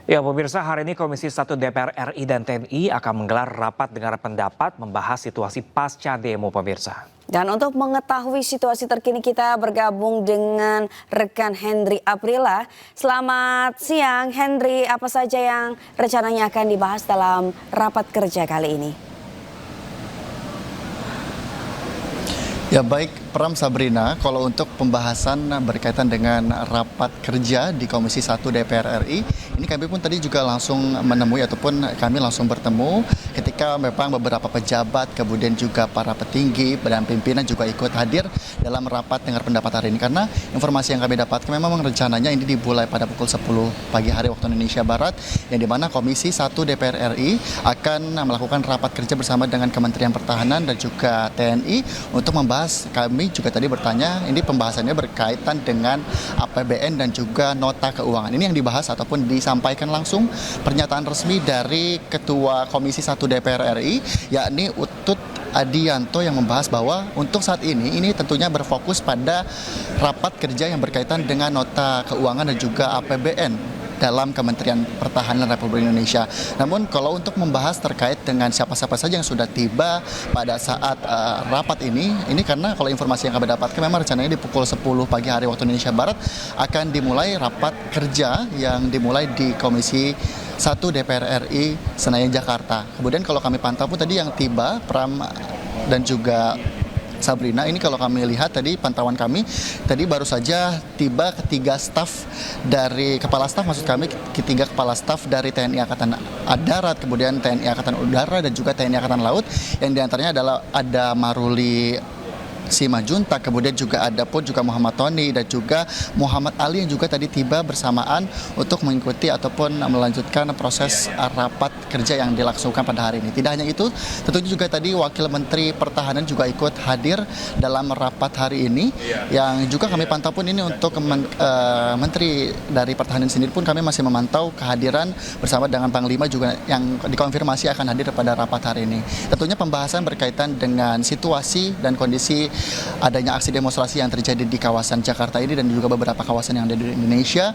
Ya, pemirsa, hari ini Komisi 1 DPR RI dan TNI akan menggelar rapat dengar pendapat membahas situasi pasca demo, pemirsa. Dan untuk mengetahui situasi terkini kita bergabung dengan rekan Hendry Aprila. Selamat siang Hendry, apa saja yang rencananya akan dibahas dalam rapat kerja kali ini? Ya baik, Pram Sabrina, kalau untuk pembahasan berkaitan dengan rapat kerja di Komisi 1 DPR RI, ini kami pun tadi juga langsung menemui ataupun kami langsung bertemu ketika memang beberapa pejabat, kemudian juga para petinggi dan pimpinan juga ikut hadir dalam rapat dengar pendapat hari ini. Karena informasi yang kami dapatkan memang rencananya ini dimulai pada pukul 10 pagi hari waktu Indonesia Barat, yang dimana Komisi 1 DPR RI akan melakukan rapat kerja bersama dengan Kementerian Pertahanan dan juga TNI untuk membahas. Kami juga tadi bertanya, ini pembahasannya berkaitan dengan APBN dan juga nota keuangan. Ini yang dibahas ataupun disampaikan langsung pernyataan resmi dari Ketua Komisi 1 DPR RI, yakni Utut Adianto, yang membahas bahwa untuk saat ini tentunya berfokus pada rapat kerja yang berkaitan dengan nota keuangan dan juga APBN dalam Kementerian Pertahanan Republik Indonesia. Namun kalau untuk membahas terkait dengan siapa-siapa saja yang sudah tiba pada saat rapat ini karena kalau informasi yang kami dapatkan memang rencananya di pukul 10 pagi hari waktu Indonesia Barat akan dimulai rapat kerja yang dimulai di Komisi 1 DPR RI Senayan Jakarta. Kemudian kalau kami pantau pun tadi yang tiba, Pram dan juga Sabrina, ini kalau kami lihat tadi pantauan kami tadi baru saja tiba ketiga staf dari kepala staf, maksud kami ketiga kepala staf dari TNI Angkatan Darat, kemudian TNI Angkatan Udara dan juga TNI Angkatan Laut, yang diantaranya adalah ada Maruli Simajuntak, kemudian juga ada pun juga Muhammad Tony dan juga Muhammad Ali yang juga tadi tiba bersamaan untuk mengikuti ataupun melanjutkan proses rapat kerja yang dilangsungkan pada hari ini. Tidak hanya itu, tentunya juga tadi Wakil Menteri Pertahanan juga ikut hadir dalam rapat hari ini, yang juga kami pantau pun ini untuk Menteri dari Pertahanan sendiri pun kami masih memantau kehadiran bersama dengan Panglima juga yang dikonfirmasi akan hadir pada rapat hari ini. Tentunya pembahasan berkaitan dengan situasi dan kondisi adanya aksi demonstrasi yang terjadi di kawasan Jakarta ini dan juga beberapa kawasan yang ada di Indonesia.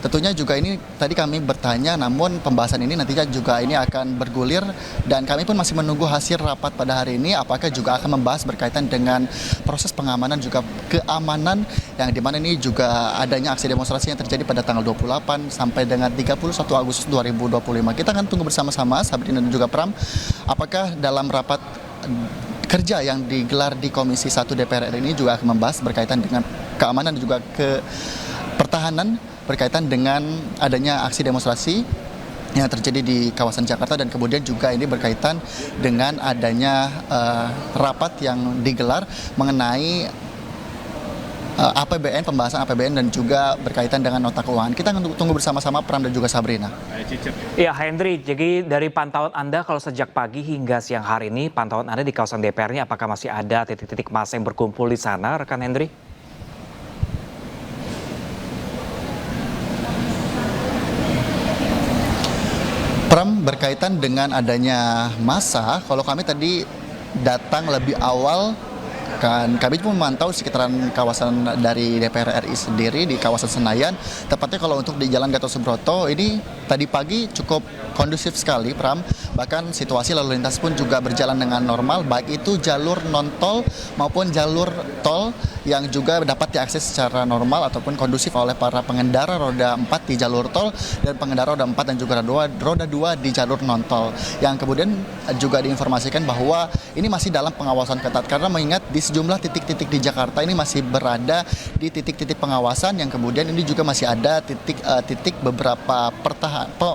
Tentunya juga ini tadi kami bertanya, namun pembahasan ini nantinya juga ini akan bergulir dan kami pun masih menunggu hasil rapat pada hari ini apakah juga akan membahas berkaitan dengan proses pengamanan juga keamanan, yang dimana ini juga adanya aksi demonstrasi yang terjadi pada tanggal 28 sampai dengan 31 Agustus 2025. Kita akan tunggu bersama-sama, Sabrina dan juga Pram, apakah dalam rapat kerja yang digelar di Komisi 1 DPR RI ini juga akan membahas berkaitan dengan keamanan dan juga pertahanan berkaitan dengan adanya aksi demonstrasi yang terjadi di kawasan Jakarta, dan kemudian juga ini berkaitan dengan adanya rapat yang digelar mengenai APBN, pembahasan APBN dan juga berkaitan dengan nota keuangan. Kita akan tunggu bersama-sama Pram dan juga Sabrina. Ya, Hendry, jadi dari pantauan Anda kalau sejak pagi hingga siang hari ini, pantauan Anda di kawasan DPR ini apakah masih ada titik-titik massa yang berkumpul di sana, rekan Hendry? Pram, berkaitan dengan adanya massa, kalau kami tadi datang lebih awal, kan kami pun memantau sekitaran kawasan dari DPR RI sendiri di kawasan Senayan, tepatnya kalau untuk di Jalan Gatot Subroto ini tadi pagi cukup kondusif sekali, Pram. Bahkan situasi lalu lintas pun juga berjalan dengan normal, baik itu jalur non-tol maupun jalur tol yang juga dapat diakses secara normal ataupun kondusif oleh para pengendara roda 4 di jalur tol dan pengendara roda 4 dan juga roda 2 di jalur non-tol. Yang kemudian juga diinformasikan bahwa ini masih dalam pengawasan ketat karena mengingat di sejumlah titik-titik di Jakarta ini masih berada di titik-titik pengawasan, yang kemudian ini juga masih ada titik beberapa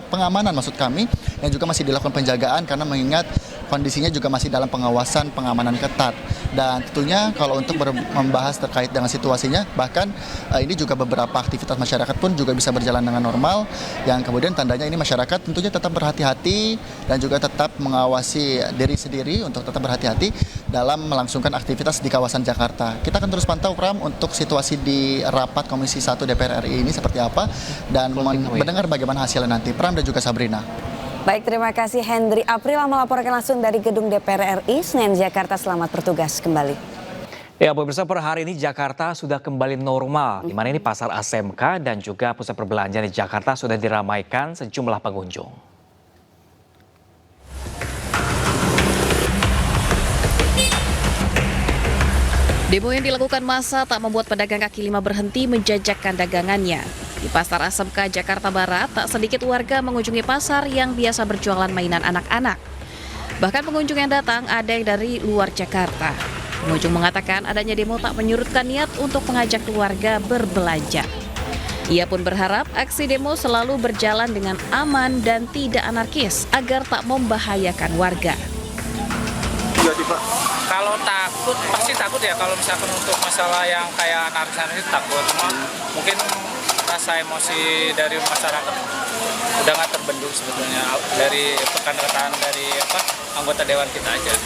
pengamanan maksud kami yang juga masih dilakukan penjagaan karena mengingat kondisinya juga masih dalam pengawasan pengamanan ketat. Dan tentunya kalau untuk membahas terkait dengan situasinya, bahkan ini juga beberapa aktivitas masyarakat pun juga bisa berjalan dengan normal, yang kemudian tandanya ini masyarakat tentunya tetap berhati-hati dan juga tetap mengawasi diri sendiri untuk tetap berhati-hati dalam melangsungkan aktivitas di kawasan Jakarta. Kita akan terus pantau, Pram, untuk situasi di rapat Komisi 1 DPR RI ini seperti apa dan mendengar bagaimana hasilnya nanti. Pram dan juga Sabrina. Baik, terima kasih Hendry Aprila melaporkan langsung dari gedung DPR RI Senayan Jakarta. Selamat bertugas kembali. Ya, pemirsa, per hari ini Jakarta sudah kembali normal, di mana ini pasar ASMK dan juga pusat perbelanjaan di Jakarta sudah diramaikan sejumlah pengunjung. Demo yang dilakukan massa tak membuat pedagang kaki lima berhenti menjajakan dagangannya. Di Pasar ASMK Jakarta Barat, tak sedikit warga mengunjungi pasar yang biasa berjualan mainan anak-anak. Bahkan pengunjung yang datang ada yang dari luar Jakarta. Pengunjung mengatakan adanya demo tak menyurutkan niat untuk mengajak keluarga berbelanja. Ia pun berharap aksi demo selalu berjalan dengan aman dan tidak anarkis agar tak membahayakan warga. Kalau takut, pasti takut ya kalau misalkan untuk masalah yang kayak anarkis takut. Cuma mungkin rasa emosi dari masyarakat udah nggak terbendung sebetulnya dari rekan-rekan dari anggota dewan kita aja.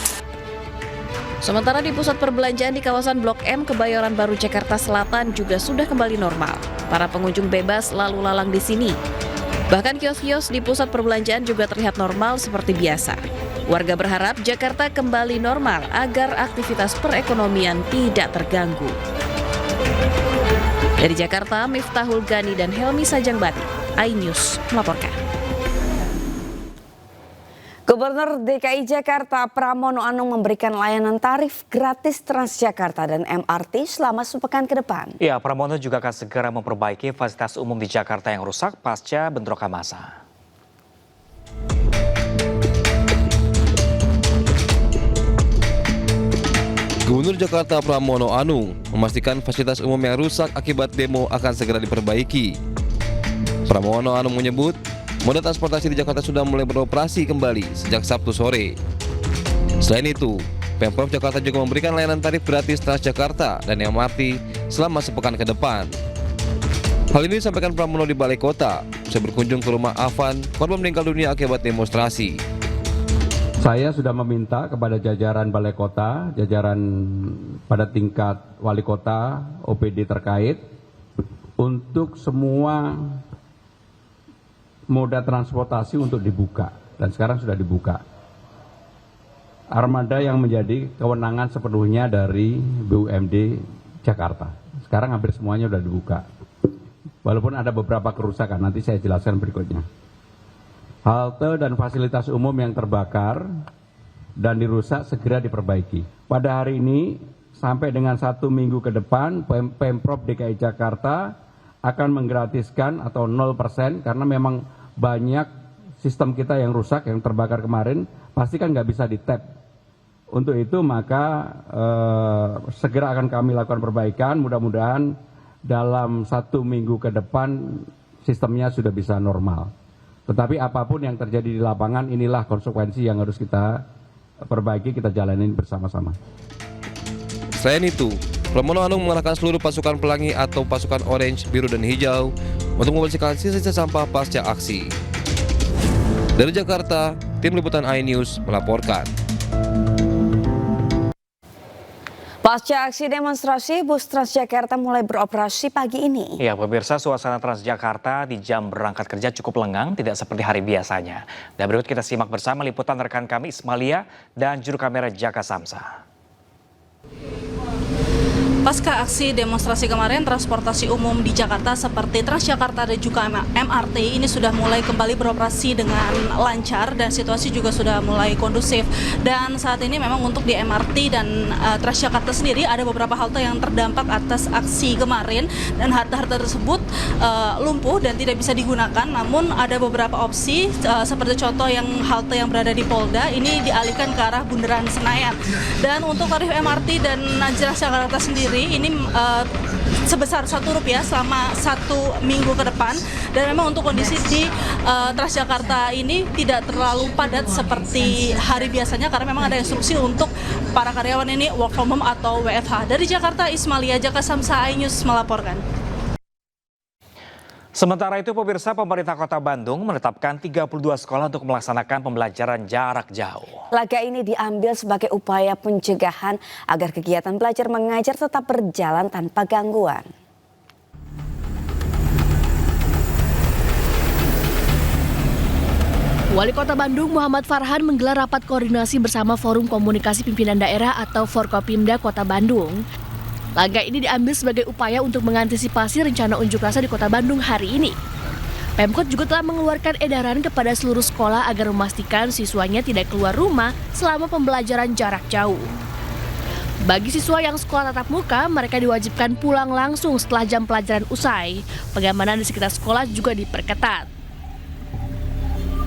Sementara di pusat perbelanjaan di kawasan Blok M, Kebayoran Baru, Jakarta Selatan juga sudah kembali normal. Para pengunjung bebas lalu lalang di sini. Bahkan kios-kios di pusat perbelanjaan juga terlihat normal seperti biasa. Warga berharap Jakarta kembali normal agar aktivitas perekonomian tidak terganggu. Dari Jakarta, Miftahul Gani dan Helmi Sajangbati, iNews melaporkan. Gubernur DKI Jakarta Pramono Anung memberikan layanan tarif gratis Transjakarta dan MRT selama sepekan ke depan. Ya, Pramono juga akan segera memperbaiki fasilitas umum di Jakarta yang rusak pasca bentrokan massa. Gubernur Jakarta Pramono Anung memastikan fasilitas umum yang rusak akibat demo akan segera diperbaiki. Pramono Anung menyebut, moda transportasi di Jakarta sudah mulai beroperasi kembali sejak Sabtu sore. Selain itu, Pemprov Jakarta juga memberikan layanan tarif gratis Transjakarta dan MRT selama sepekan ke depan. Hal ini disampaikan Pramono di Balai Kota, usai berkunjung ke rumah Afan, korban meninggal dunia akibat demonstrasi. Saya sudah meminta kepada jajaran Balai Kota, jajaran pada tingkat Wali Kota, OPD terkait, untuk semua moda transportasi untuk dibuka, dan sekarang sudah dibuka. Armada yang menjadi kewenangan sepenuhnya dari BUMD Jakarta. Sekarang hampir semuanya sudah dibuka. Walaupun ada beberapa kerusakan, nanti saya jelaskan berikutnya. Halte dan fasilitas umum yang terbakar dan dirusak segera diperbaiki. Pada hari ini, sampai dengan 1 minggu ke depan, Pemprov DKI Jakarta akan menggratiskan atau 0% karena memang banyak sistem kita yang rusak, yang terbakar kemarin, pasti kan nggak bisa di-tap. Untuk itu maka segera akan kami lakukan perbaikan, mudah-mudahan dalam 1 minggu ke depan sistemnya sudah bisa normal. Tetapi apapun yang terjadi di lapangan, inilah konsekuensi yang harus kita perbaiki, kita jalanin bersama-sama. Selain itu, Pramono Anung mengerahkan seluruh pasukan pelangi atau pasukan orange, biru, dan hijau untuk membersihkan sisa-sisa sampah pasca aksi. Dari Jakarta, tim liputan iNews melaporkan. Pasca aksi demonstrasi, bus Transjakarta mulai beroperasi pagi ini. Ya, pemirsa, suasana Transjakarta di jam berangkat kerja cukup lengang, tidak seperti hari biasanya. Dan berikut kita simak bersama liputan rekan kami Ismalia dan juru kamera Jaka Samsa. Pasca aksi demonstrasi kemarin, transportasi umum di Jakarta seperti Transjakarta dan juga MRT ini sudah mulai kembali beroperasi dengan lancar dan situasi juga sudah mulai kondusif. Dan saat ini memang untuk di MRT dan Transjakarta sendiri ada beberapa halte yang terdampak atas aksi kemarin dan halte-halte tersebut lumpuh dan tidak bisa digunakan. Namun ada beberapa opsi seperti contoh yang halte yang berada di Polda ini dialihkan ke arah Bundaran Senayan. Dan untuk tarif MRT dan Transjakarta sendiri ini sebesar Rp1 selama 1 minggu ke depan, dan memang untuk kondisi di Transjakarta ini tidak terlalu padat seperti hari biasanya karena memang ada instruksi untuk para karyawan ini work from home atau WFH. Dari Jakarta, Ismalia, Jaka Samsa, iNews melaporkan. Sementara itu, pemirsa, pemerintah Kota Bandung menetapkan 32 sekolah untuk melaksanakan pembelajaran jarak jauh. Laga ini diambil sebagai upaya pencegahan agar kegiatan belajar mengajar tetap berjalan tanpa gangguan. Wali Kota Bandung Muhammad Farhan menggelar rapat koordinasi bersama Forum Komunikasi Pimpinan Daerah atau Forkopimda Kota Bandung Langkah ini diambil sebagai upaya untuk mengantisipasi rencana unjuk rasa di Kota Bandung hari ini. Pemkot juga telah mengeluarkan edaran kepada seluruh sekolah agar memastikan siswanya tidak keluar rumah selama pembelajaran jarak jauh. Bagi siswa yang sekolah tatap muka, mereka diwajibkan pulang langsung setelah jam pelajaran usai. Pengamanan di sekitar sekolah juga diperketat.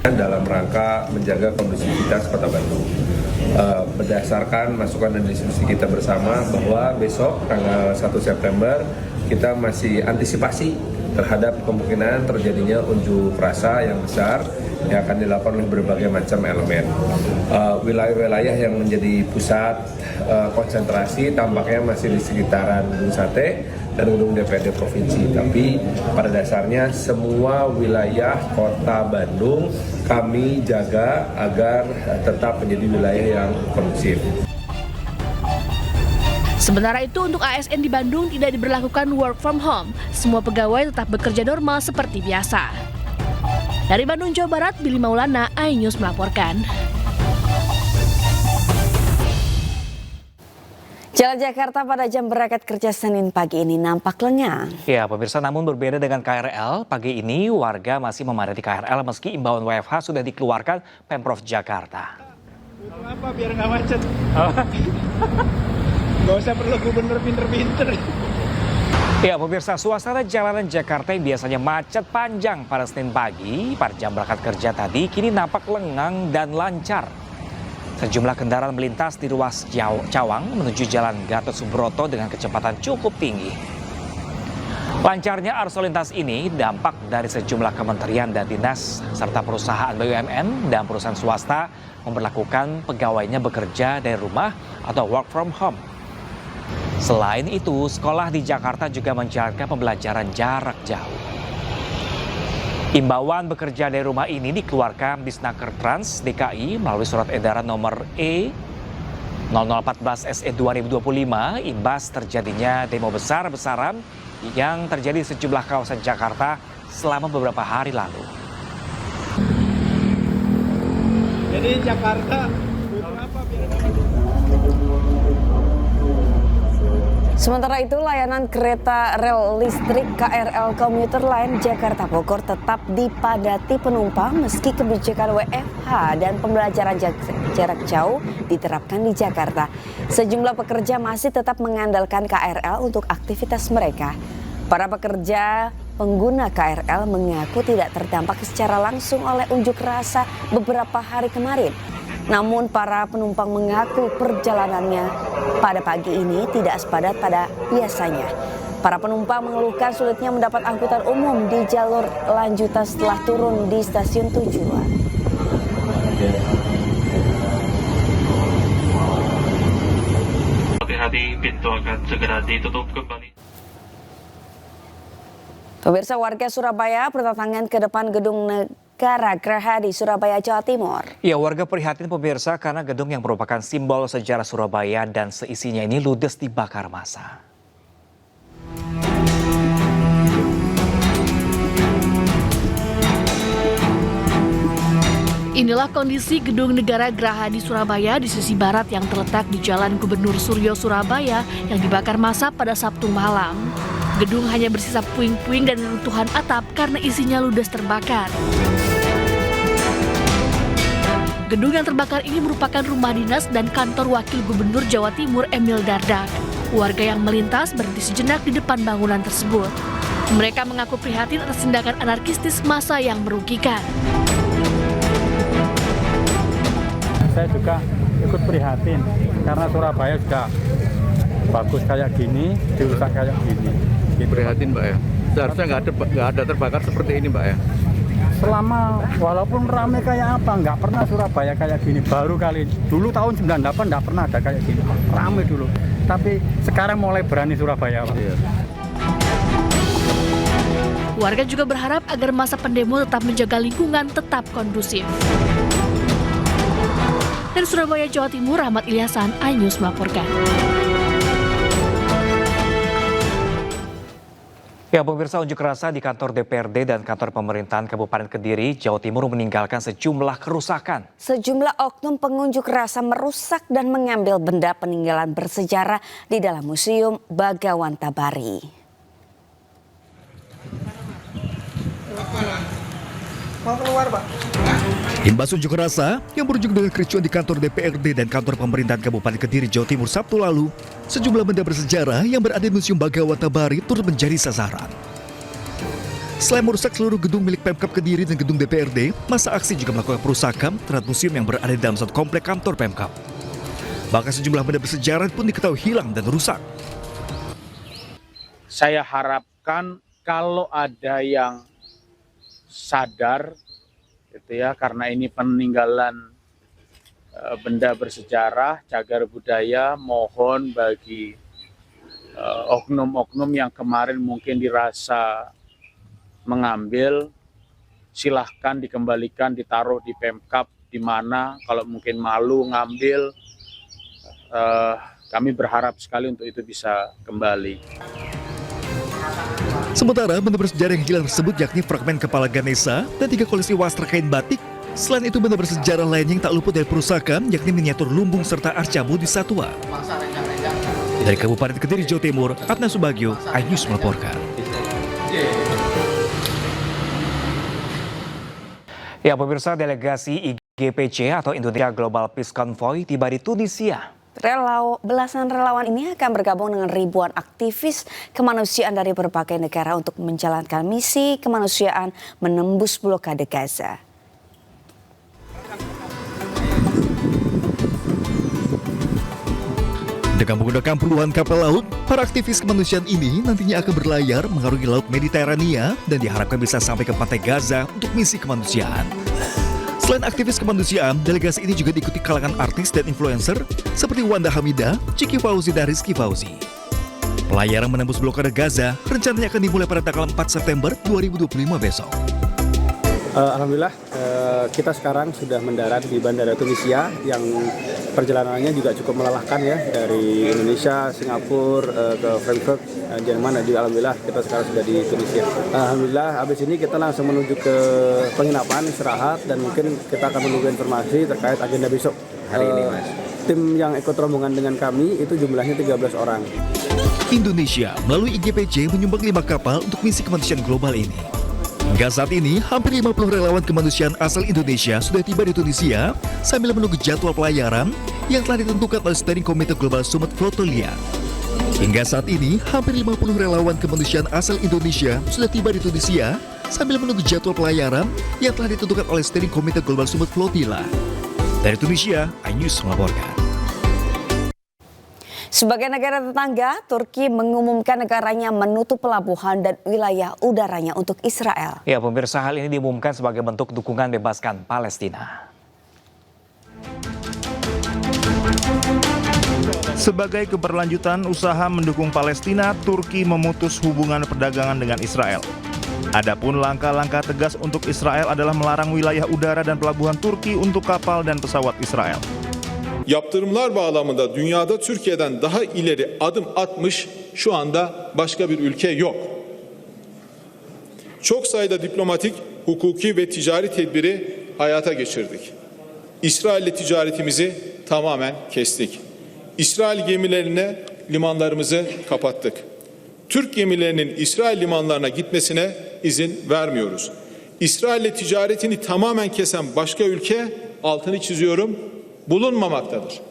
Dalam rangka menjaga kondusivitas Kota Bandung, berdasarkan masukan dan diskusi kita bersama bahwa besok tanggal 1 September kita masih antisipasi terhadap kemungkinan terjadinya unjuk rasa yang besar yang akan dilakukan oleh berbagai macam elemen. Wilayah-wilayah yang menjadi pusat konsentrasi tampaknya masih di sekitaran Gedung Sate dan Gedung DPRD Provinsi. Tapi pada dasarnya semua wilayah Kota Bandung kami jaga agar tetap menjadi wilayah yang kondusif. Sementara itu untuk ASN di Bandung tidak diberlakukan work from home. Semua pegawai tetap bekerja normal seperti biasa. Dari Bandung, Jawa Barat, Billy Maulana, iNews melaporkan. Jalan Jakarta pada jam berangkat kerja Senin pagi ini nampak lengang. Ya, pemirsa, namun berbeda dengan KRL, pagi ini warga masih memadati KRL meski imbauan WFH sudah dikeluarkan Pemprov Jakarta. Apa biar nggak macet? Gak usah perlu gubernur pinter-pinter. Ya, pemirsa, suasana jalanan Jakarta yang biasanya macet panjang pada Senin pagi, pada jam berangkat kerja tadi, kini nampak lengang dan lancar. Sejumlah kendaraan melintas di ruas Cawang menuju Jalan Gatot Subroto dengan kecepatan cukup tinggi. Lancarnya arus lalu lintas ini dampak dari sejumlah kementerian dan dinas serta perusahaan BUMN dan perusahaan swasta memberlakukan pegawainya bekerja dari rumah atau work from home. Selain itu, sekolah di Jakarta juga menjalankan pembelajaran jarak jauh. Imbauan bekerja dari rumah ini dikeluarkan di Disnaker Trans DKI melalui surat edaran nomor E0014 SE 2025 imbas terjadinya demo besar-besaran yang terjadi di sejumlah kawasan Jakarta selama beberapa hari lalu. Jadi Jakarta butuh apa biar Sementara itu, layanan kereta rel listrik KRL Komuter Line Jakarta Bogor tetap dipadati penumpang meski kebijakan WFH dan pembelajaran jarak jauh diterapkan di Jakarta. Sejumlah pekerja masih tetap mengandalkan KRL untuk aktivitas mereka. Para pekerja pengguna KRL mengaku tidak terdampak secara langsung oleh unjuk rasa beberapa hari kemarin. Namun para penumpang mengaku perjalanannya pada pagi ini tidak sepadat pada biasanya. Para penumpang mengeluhkan sulitnya mendapat angkutan umum di jalur lanjutan setelah turun di stasiun tujuan. Hati-hati, pintu akan segera ditutup kembali. Pemirsa, warga Surabaya berdatangan ke depan gedung Negara Geraha di Surabaya, Jawa Timur. Ya, warga prihatin pemirsa karena gedung yang merupakan simbol sejarah Surabaya dan seisinya ini ludes dibakar massa. Inilah kondisi gedung Negara Geraha di Surabaya di sisi barat yang terletak di Jalan Gubernur Suryo, Surabaya yang dibakar massa pada Sabtu malam. Gedung hanya bersisa puing-puing dan reruntuhan atap karena isinya ludes terbakar. Gedung yang terbakar ini merupakan rumah dinas dan kantor Wakil Gubernur Jawa Timur Emil Dardak. Warga yang melintas berhenti sejenak di depan bangunan tersebut. Mereka mengaku prihatin atas tindakan anarkistis massa yang merugikan. Saya juga ikut prihatin karena Surabaya juga bagus kayak gini, dirusak kayak gini. Prihatin Mbak ya, seharusnya nggak ada terbakar seperti ini Mbak ya. Selama walaupun ramai kayak apa, nggak pernah Surabaya kayak gini. Baru kali dulu tahun 98 nggak pernah ada kayak gini, ramai dulu. Tapi sekarang mulai berani Surabaya Pak. Iya. Warga juga berharap agar masa pendemo tetap menjaga lingkungan tetap kondusif. Dari Surabaya, Jawa Timur, Rahmat Ilyasan, iNews melaporkan. Ya, pemirsa, unjuk rasa di kantor DPRD dan kantor pemerintahan Kabupaten Kediri, Jawa Timur meninggalkan sejumlah kerusakan. Sejumlah oknum pengunjuk rasa merusak dan mengambil benda peninggalan bersejarah di dalam Museum Bagawan Tabari. Mau keluar, Pak? Imbas unjuk rasa yang berujung dengan kericuan di kantor DPRD dan kantor pemerintahan Kabupaten Kediri, Jawa Timur Sabtu lalu, sejumlah benda bersejarah yang berada di Museum Bagawan Tabari turut menjadi sasaran. Selain merusak seluruh gedung milik Pemkab Kediri dan gedung DPRD, masa aksi juga melakukan perusakan terhadap museum yang berada di dalam satu komplek kantor Pemkab. Bahkan sejumlah benda bersejarah pun diketahui hilang dan rusak. Saya harapkan kalau ada yang sadar gitu ya, karena ini peninggalan benda bersejarah, cagar budaya, mohon bagi oknum-oknum yang kemarin mungkin dirasa mengambil, silahkan dikembalikan, ditaruh di Pemkab, di mana kalau mungkin malu ngambil, kami berharap sekali untuk itu bisa kembali. Sementara benda bersejarah yang hilang tersebut yakni fragmen kepala Ganesha dan 3 koleksi wastra kain batik. Selain itu benda bersejarah lain yang tak luput dari perusakan yakni miniatur lumbung serta arca Budi Satwa. Dari Kabupaten Kediri, Jawa Timur, Adnan Subagio, iNews melaporkan. Ya, pemirsa, delegasi IGPC atau Indonesia Global Peace Convoy tiba di Tunisia. Belasan relawan ini akan bergabung dengan ribuan aktivis kemanusiaan dari berbagai negara untuk menjalankan misi kemanusiaan menembus blokade Gaza. Dengan menggunakan puluhan kapal laut, para aktivis kemanusiaan ini nantinya akan berlayar mengarungi Laut Mediterania dan diharapkan bisa sampai ke pantai Gaza untuk misi kemanusiaan. Selain aktivis kemanusiaan, delegasi ini juga diikuti kalangan artis dan influencer seperti Wanda Hamidah, Ciki Fauzi, dan Rizky Fauzi. Pelayaran menembus blokade Gaza rencananya akan dimulai pada tanggal 4 September 2025 besok. Alhamdulillah kita sekarang sudah mendarat di Bandara Tunisia yang perjalanannya juga cukup melelahkan ya, dari Indonesia, Singapura ke Frankfurt, Jerman. Jadi alhamdulillah kita sekarang sudah di Tunisia. Alhamdulillah habis ini kita langsung menuju ke penginapan, istirahat, dan mungkin kita akan menunggu informasi terkait agenda besok. Hari ini, Mas. Tim yang ikut rombongan dengan kami itu jumlahnya 13 orang. Indonesia melalui IGPC menyumbang 5 kapal untuk misi kemanusiaan global ini. Hingga saat ini, hampir 50 relawan kemanusiaan asal Indonesia sudah tiba di Tunisia sambil menunggu jadwal pelayaran yang telah ditentukan oleh Steering Committee Global Summit Flotolia. Hingga saat ini, hampir 50 relawan kemanusiaan asal Indonesia sudah tiba di Tunisia sambil menunggu jadwal pelayaran yang telah ditentukan oleh Steering Committee Global Summit Flotilla. Dari Tunisia, iNews melaporkan. Sebagai negara tetangga, Turki mengumumkan negaranya menutup pelabuhan dan wilayah udaranya untuk Israel. Ya, pemirsa, hal ini diumumkan sebagai bentuk dukungan bebaskan Palestina. Sebagai keberlanjutan usaha mendukung Palestina, Turki memutus hubungan perdagangan dengan Israel. Adapun langkah-langkah tegas untuk Israel adalah melarang wilayah udara dan pelabuhan Turki untuk kapal dan pesawat Israel. Yaptırımlar bağlamında dünyada Türkiye'den daha ileri adım atmış şu anda başka bir ülke yok. Çok sayıda diplomatik, hukuki ve ticari tedbiri hayata geçirdik. İsrail'le ticaretimizi tamamen kestik. İsrail gemilerine limanlarımızı kapattık. Türk gemilerinin İsrail limanlarına gitmesine izin vermiyoruz. İsrail'le ticaretini tamamen kesen başka ülke, altını çiziyorum, bulunmamaktadır.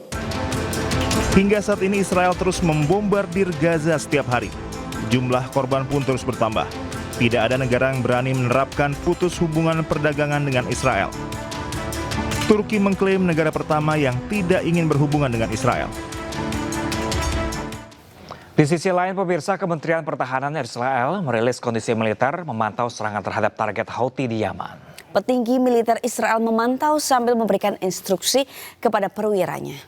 Hingga saat ini Israel terus membombardir Gaza setiap hari. Jumlah korban pun terus bertambah. Tidak ada negara yang berani menerapkan putus hubungan perdagangan dengan Israel. Turki mengklaim negara pertama yang tidak ingin berhubungan dengan Israel. Di sisi lain, pemirsa, Kementerian Pertahanan Israel merilis kondisi militer memantau serangan terhadap target Houthi di Yaman. Petinggi militer Israel memantau sambil memberikan instruksi kepada perwiranya.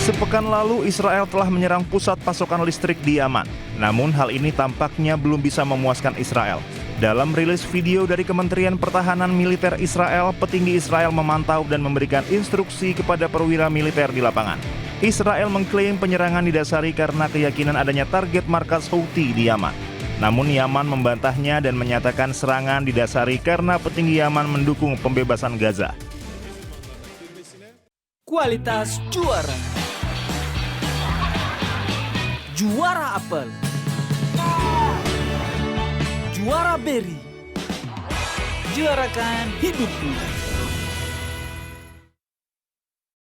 Sepekan lalu Israel telah menyerang pusat pasokan listrik di Yaman. Namun hal ini tampaknya belum bisa memuaskan Israel. Dalam rilis video dari Kementerian Pertahanan Militer Israel, petinggi Israel memantau dan memberikan instruksi kepada perwira militer di lapangan. Israel mengklaim penyerangan didasari karena keyakinan adanya target markas Houthi di Yaman. Namun Yaman membantahnya dan menyatakan serangan didasari karena petinggi Yaman mendukung pembebasan Gaza. Kualitas juara. Juara apel. Juara beri. Juarakan hidupmu.